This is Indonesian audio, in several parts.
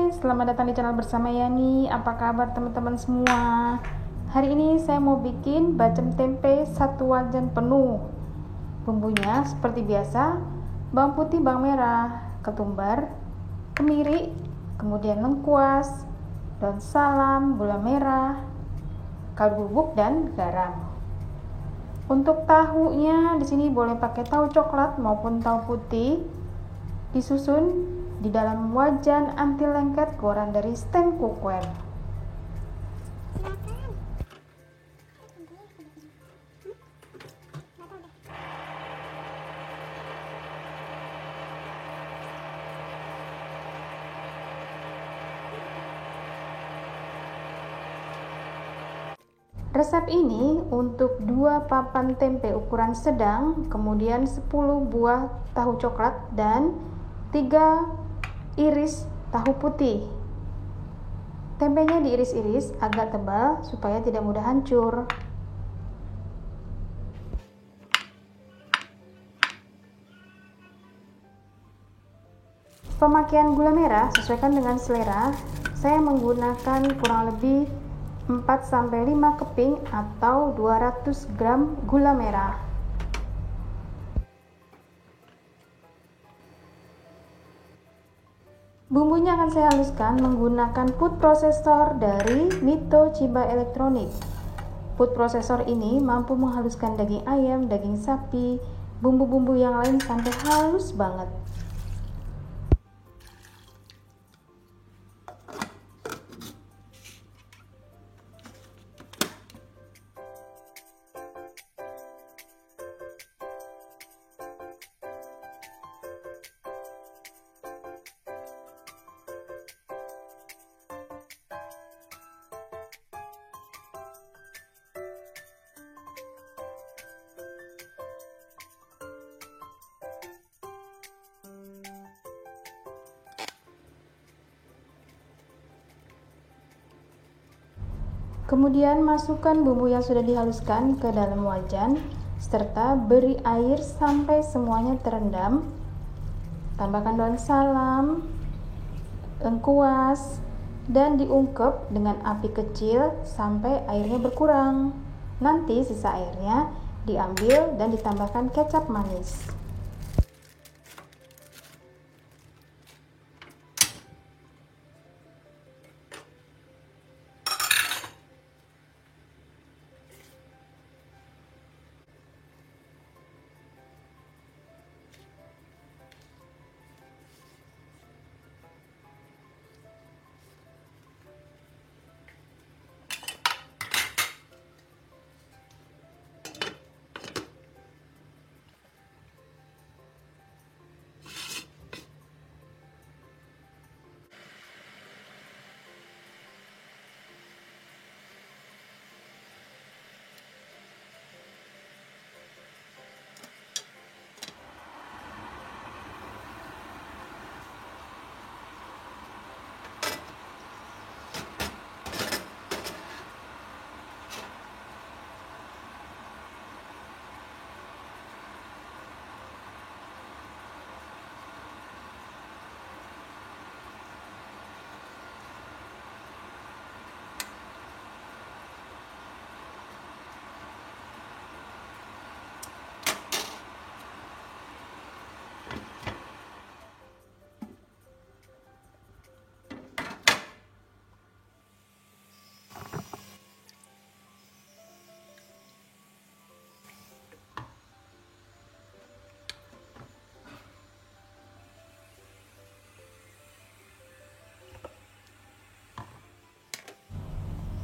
Hai, selamat datang di channel bersama Yani. Apa kabar teman-teman semua? Hari ini saya mau bikin bacem tempe 1 wajan penuh. Bumbunya seperti biasa, bawang putih, bawang merah, ketumbar, kemiri, kemudian lengkuas, daun salam, gula merah, kaldu bubuk dan garam. Untuk tahunya di sini boleh pakai tahu coklat maupun tahu putih. Disusun di dalam wajan anti lengket keluaran dari stand cookware. Resep ini untuk 2 papan tempe ukuran sedang, kemudian 10 buah tahu coklat dan 3 iris tahu putih. Tempenya diiris-iris agak tebal supaya tidak mudah hancur. Pemakaian gula merah sesuaikan dengan selera. Saya menggunakan kurang lebih 4-5 keping atau 200 gram gula merah. Bumbunya akan saya haluskan menggunakan food processor dari Mito Chiba Electronic. Food processor ini mampu menghaluskan daging ayam, daging sapi, bumbu-bumbu yang lain sampai halus banget. Kemudian masukkan bumbu yang sudah dihaluskan ke dalam wajan serta beri air sampai semuanya terendam. Tambahkan daun salam, lengkuas, dan diungkep dengan api kecil sampai airnya berkurang. Nanti sisa airnya diambil dan ditambahkan kecap manis.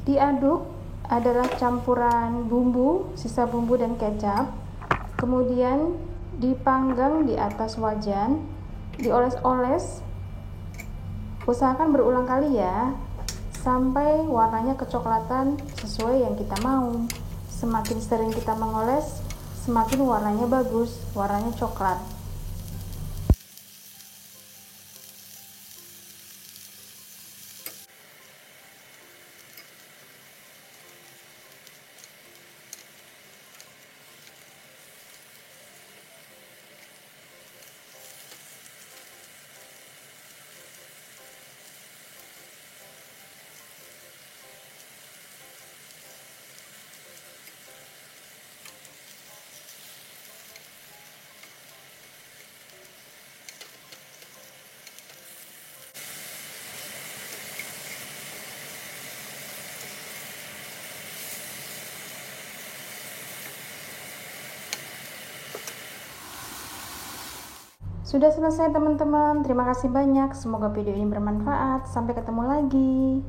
Diaduk adalah campuran bumbu, sisa bumbu dan kecap. Kemudian dipanggang di atas wajan, dioles-oles. Usahakan berulang kali ya, sampai warnanya kecoklatan sesuai yang kita mau. Semakin sering kita mengoles, semakin warnanya bagus, warnanya coklat. Sudah selesai teman-teman, terima kasih banyak, semoga video ini bermanfaat, sampai ketemu lagi.